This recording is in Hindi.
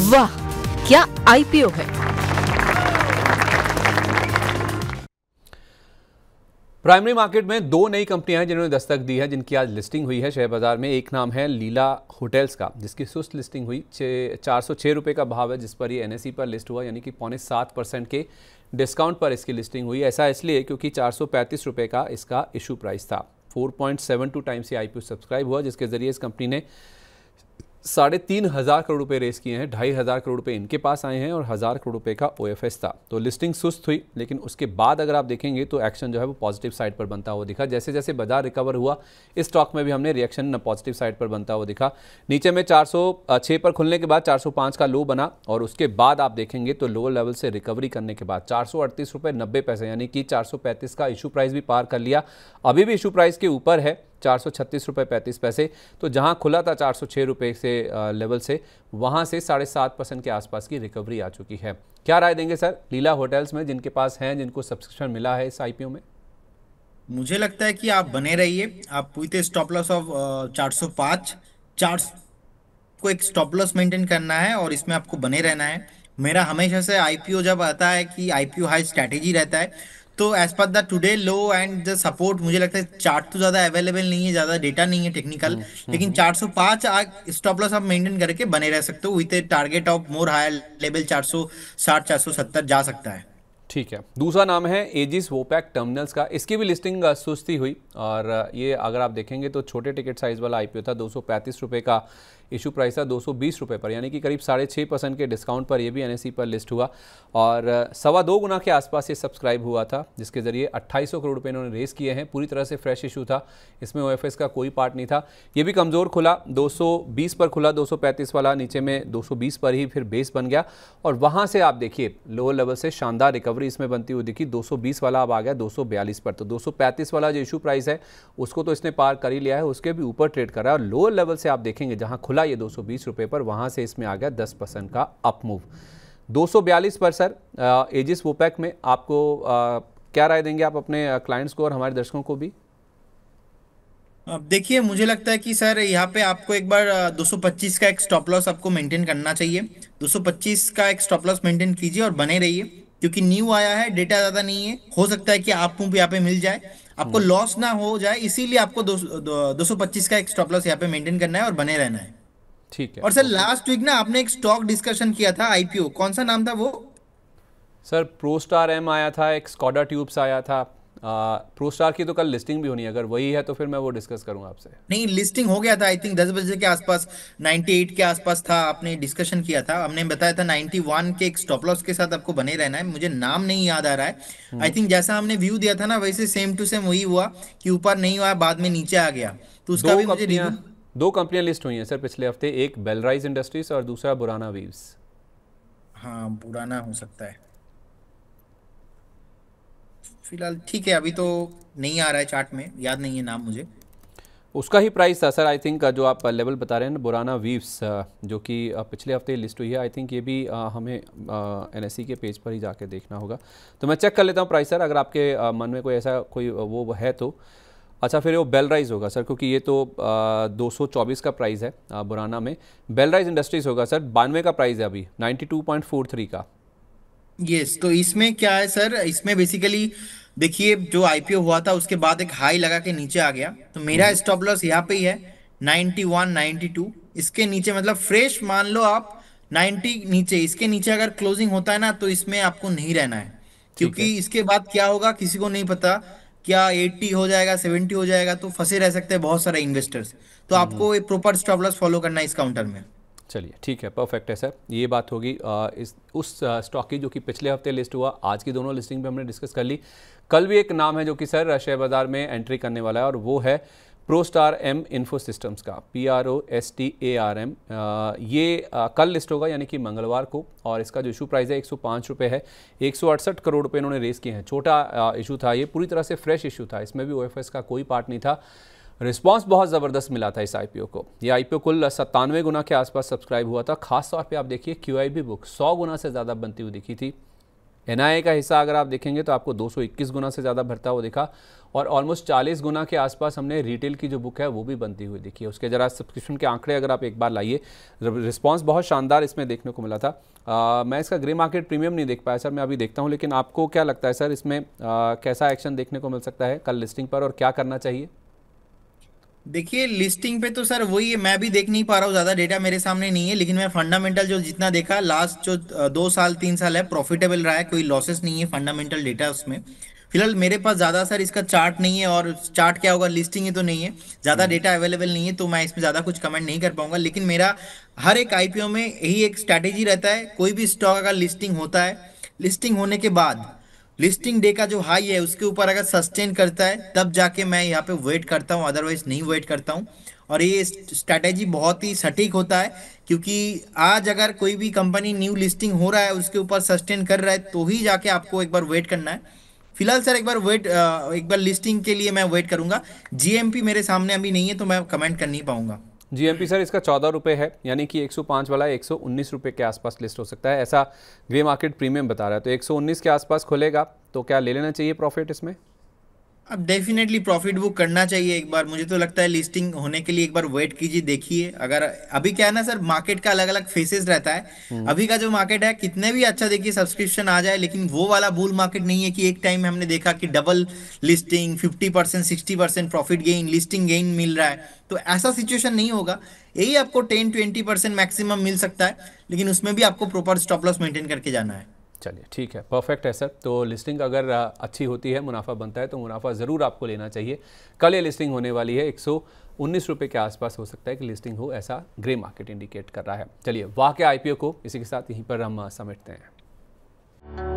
वाह, क्या आईपीओ है। प्राइमरी मार्केट में दो नई कंपनियां हैं जिन्होंने दस्तक दी है, जिनकी आज लिस्टिंग हुई है शेयर बाजार में। एक नाम है लीला होटल्स का, जिसकी सुस्त लिस्टिंग हुई। 406 रुपये का भाव है, जिस पर ये एनएसई पर लिस्ट हुआ, यानी कि 0.7% के डिस्काउंट पर इसकी लिस्टिंग हुई। ऐसा इसलिए क्योंकि 435 रुपये का इसका इशू प्राइस था। 4.72 टाइम्स ये आईपीओ सब्सक्राइब हुआ, जिसके जरिए इस कंपनी ने 3,500 करोड़ रुपए रेस किए हैं। 2,500 करोड़ रुपए इनके पास आए हैं और 1,000 करोड़ रुपए का ओएफएस था। तो लिस्टिंग सुस्त हुई, लेकिन उसके बाद अगर आप देखेंगे तो एक्शन जो है वो पॉजिटिव साइड पर बनता हुआ दिखा। जैसे जैसे बाजार रिकवर हुआ, इस स्टॉक में भी हमने रिएक्शन पॉजिटिव साइड पर बनता हुआ दिखा। नीचे में 406 पर खुलने के बाद 405 का लो बना, और उसके बाद आप देखेंगे तो लोअर लेवल से रिकवरी करने के बाद 438 रुपये 90 पैसे, यानी कि 435 का इशू प्राइस भी पार कर लिया। अभी भी इशू प्राइस के ऊपर है 436 रुपये 35 पैसे। तो जहां खुला था 406 रुपये से लेवल से, वहां से 7.5% के आसपास की रिकवरी आ चुकी है। क्या राय देंगे सर लीला होटल्स में, जिनके पास हैं, जिनको सब्सक्रिप्शन मिला है इस आईपीओ में? मुझे लगता है कि आप बने रहिए। आप विथ स्टॉप लॉस ऑफ 405 4 को एक स्टॉप लॉस मेंटेन करना है और इसमें आपको बने रहना है। मेरा हमेशा से आईपीओ जब आता है कि आईपीओ हाई स्ट्रैटेजी रहता है, तो as per the today low and the support, मुझे लगता है चार्ट तो ज्यादा अवेलेबल नहीं है, ज्यादा डेटा नहीं है टेक्निकल, लेकिन 405 स्टॉप लॉस आप मेंटेन करके बने रह सकते हो with a target of more higher level. 460 470 जा सकता है। ठीक है। दूसरा नाम है एजिस वोपैक टर्मिनल्स का। इसकी भी लिस्टिंग सुस्ती हुई, और ये अगर आप देखेंगे तो छोटे टिकट साइज वाला आईपीओ था। 235 रुपये का इशू प्राइस था 220 रुपये पर, यानी कि करीब 6.5% के डिस्काउंट पर ये भी एनएसई पर लिस्ट हुआ, और 2.25 गुना के आसपास ये सब्सक्राइब हुआ था, जिसके जरिए 2800 करोड़ रुपये इन्होंने रेस किए हैं। पूरी तरह से फ्रेश इशू था, इसमें ओएफएस का कोई पार्ट नहीं था। ये भी कमज़ोर खुला, 220 पर खुला, 235 वाला, नीचे में 220 पर ही फिर बेस बन गया, और वहाँ से आप देखिए लोअर लेवल से शानदार रिकवरी इसमें बनती हुई दिखी। 220 वाला अब आ गया 242 पर। तो 235 वाला जो इशू प्राइस है उसको तो इसने पार कर ही लिया है, उसके भी ऊपर ट्रेड कर रहा है। और लोअर लेवल से आप देखेंगे जहां खुला ये 220 रुपये पर, वहां से इसमें आ गया 10% का अप मूव। 242 पर सर एजिस वोपैक में आपको क्या राय देंगे आप अपने क्लाइंट्स को और हमारे दर्शकों को भी? अब देखिए, मुझे लगता है कि सर यहाँ पे आपको एक बार 225 का एक स्टॉप लॉस आपको मेंटेन करना चाहिए। 225 का एक स्टॉप लॉस मेंटेन कीजिए और बने रहिए, क्योंकि न्यू आया है, डेटा ज्यादा नहीं है, हो सकता है कि आप मूव यहाँ पे मिल जाए, आपको लॉस ना हो जाए, इसीलिए आपको 225 का एक स्टॉप लॉस यहाँ पे मेंटेन करना है और बने रहना है। ठीक है। और सर लास्ट वीक ना आपने एक स्टॉक डिस्कशन किया था आईपीओ, कौन सा नाम था वो? सर प्रोस्टार एम आया था, एक स्कॉडा ट्यूब्स आया था। प्रोस्टार की तो कल लिस्टिंग भी होनी है, अगर वही है तो फिर मैं वो डिस्कस करूंगा आपसे। नहीं, लिस्टिंग हो गया था, आई थिंक 10 बजे के आसपास, 98 के आसपास था, आपने डिस्कशन किया था, हमने बताया था 91 के एक स्टॉप लॉस के साथ आपको बने रहना है। मुझे नाम नहीं याद आ रहा है। आई थिंक जैसा हमने व्यू दिया था ना, वैसे सेम टू सेम वही हुआ कि ऊपर नहीं हुआ, बाद में नीचे आ गया, तो उसका भी मुझे रिव्यू। दो कंपनियां लिस्ट हुई हैं सर पिछले हफ्ते, एक बेलराइज इंडस्ट्रीज और दूसरा बुराना वीव्स। हाँ, पुराना हो सकता है फिलहाल। ठीक है, अभी तो नहीं आ रहा है चार्ट में, याद नहीं है नाम मुझे। उसका ही प्राइस था सर, आई थिंक जो आप लेवल बता रहे हैं ना, बुराना वीव्स, जो कि पिछले हफ्ते लिस्ट हुई है। आई थिंक ये भी हमें एनएसई के पेज पर ही जाके देखना होगा। तो मैं चेक कर लेता हूँ प्राइस सर, अगर आपके मन में कोई ऐसा कोई वो है तो। अच्छा, फिर वो बेलराइज होगा सर, क्योंकि ये तो 224 का प्राइस है बुराना में। बेलराइज इंडस्ट्रीज होगा सर, 92 का प्राइस है अभी, 92.43 का। यस, तो इसमें क्या है सर, इसमें बेसिकली देखिए, जो आईपीओ हुआ था उसके बाद एक हाई लगा के नीचे आ गया, तो मेरा स्टॉप लॉस यहाँ पे ही है 91 92। इसके नीचे मतलब फ्रेश मान लो आप 90 नीचे, इसके नीचे अगर क्लोजिंग होता है ना, तो इसमें आपको नहीं रहना है, ठीक है। क्योंकि इसके बाद क्या होगा किसी को नहीं पता, क्या 80 हो जाएगा 70 हो जाएगा, तो फंसे रह सकते हैं बहुत सारे इन्वेस्टर्स। तो आपको एक प्रॉपर स्टॉप लॉस फॉलो करना है इस काउंटर में। चलिए ठीक है, परफेक्ट है सर। ये बात होगी इस उस स्टॉक की जो कि पिछले हफ्ते लिस्ट हुआ। आज की दोनों लिस्टिंग पे हमने डिस्कस कर ली। कल भी एक नाम है जो कि सर शेयर बाजार में एंट्री करने वाला है, और वो है प्रोस्टार एम इन्फो सिस्टम्स का, PROSTARM। ये कल लिस्ट होगा, यानी कि मंगलवार को, और इसका जो इशू प्राइस है 105 रुपये है। 168 करोड़ रुपये इन्होंने रेस किए हैं। छोटा इशू था ये, पूरी तरह से फ्रेश इशू था, इसमें भी OFS का कोई पार्ट नहीं था। रिस्पांस बहुत ज़बरदस्त मिला था इस आईपीओ को। ये आईपीओ कुल 97 गुना के आसपास सब्सक्राइब हुआ था। खास तौर पे आप देखिए QIB बुक 100 गुना से ज़्यादा बनती हुई दिखी थी। NIA का हिस्सा अगर आप देखेंगे तो आपको 221 गुना से ज़्यादा बढ़ता हुआ दिखा और ऑलमोस्ट 40 गुना के आसपास हमने रिटेल की जो बुक है वो भी बनती हुई दिखी है। उसके जरा सब्सक्रिप्शन के आंकड़े अगर आप एक बार लाइए, रिस्पांस बहुत शानदार इसमें देखने को मिला था। मैं इसका ग्रे मार्केट प्रीमियम नहीं देख पाया सर, मैं अभी देखता हूँ, लेकिन आपको क्या लगता है सर इसमें कैसा एक्शन देखने को मिल सकता है कल लिस्टिंग पर और क्या करना चाहिए? देखिए लिस्टिंग पे तो सर वही है, मैं भी देख नहीं पा रहा हूँ, ज्यादा डेटा मेरे सामने नहीं है, लेकिन मैं फंडामेंटल जो जितना देखा लास्ट जो 2 साल 3 साल है प्रॉफिटेबल रहा है, कोई लॉसेस नहीं है, फंडामेंटल डेटा उसमें। फिलहाल मेरे पास ज्यादा सर इसका चार्ट नहीं है, और चार्ट क्या होगा, लिस्टिंग ही तो नहीं है, ज्यादा डेटा अवेलेबल नहीं है, तो मैं इसमें ज्यादा कुछ कमेंट नहीं कर पाऊंगा। लेकिन मेरा हर एक आईपीओ में यही एक स्ट्रैटेजी रहता है, कोई भी स्टॉक अगर लिस्टिंग होता है, लिस्टिंग होने के बाद लिस्टिंग डे का जो हाई है उसके ऊपर अगर सस्टेन करता है तब जाके मैं यहाँ पे वेट करता हूँ, अदरवाइज नहीं वेट करता हूँ। और ये स्ट्रैटेजी बहुत ही सटीक होता है, क्योंकि आज अगर कोई भी कंपनी न्यू लिस्टिंग हो रहा है उसके ऊपर सस्टेन कर रहा है तो ही जाके आपको एक बार वेट करना है। फिलहाल सर एक बार लिस्टिंग के लिए मैं वेट करूंगा। जीएमपी मेरे सामने अभी नहीं है तो मैं कमेंट कर नहीं पाऊंगा। GMP सर इसका 14 रुपये है, यानी कि 105 वाला 119 रुपये के आसपास लिस्ट हो सकता है, ऐसा ग्रे मार्केट प्रीमियम बता रहा है। तो 119 के आसपास खुलेगा तो क्या ले लेना चाहिए प्रॉफिट इसमें? अब डेफिनेटली प्रॉफिट बुक करना चाहिए एक बार, मुझे तो लगता है लिस्टिंग होने के लिए एक बार वेट कीजिए, देखिए। अगर अभी क्या है ना सर, मार्केट का अलग अलग फेसेस रहता है। अभी का जो मार्केट है कितने भी अच्छा देखिए सब्सक्रिप्शन आ जाए, लेकिन वो वाला बुल मार्केट नहीं है कि एक टाइम में हमने देखा कि double listing 50% 60% profit gain, listing gain मिल रहा है। तो ऐसा सिचुएशन नहीं होगा, यही आपको 10-20% मैक्सिमम मिल सकता है, लेकिन उसमें भी आपको प्रॉपर स्टॉप लॉस मेंटेन करके जाना है। चलिए ठीक है, परफेक्ट है सर। तो लिस्टिंग अगर अच्छी होती है, मुनाफा बनता है, तो मुनाफा ज़रूर आपको लेना चाहिए। कल ये लिस्टिंग होने वाली है, 119 रुपये के आसपास हो सकता है कि लिस्टिंग हो, ऐसा ग्रे मार्केट इंडिकेट कर रहा है। चलिए वाह के IPO को इसी के साथ यहीं पर हम समेटते हैं।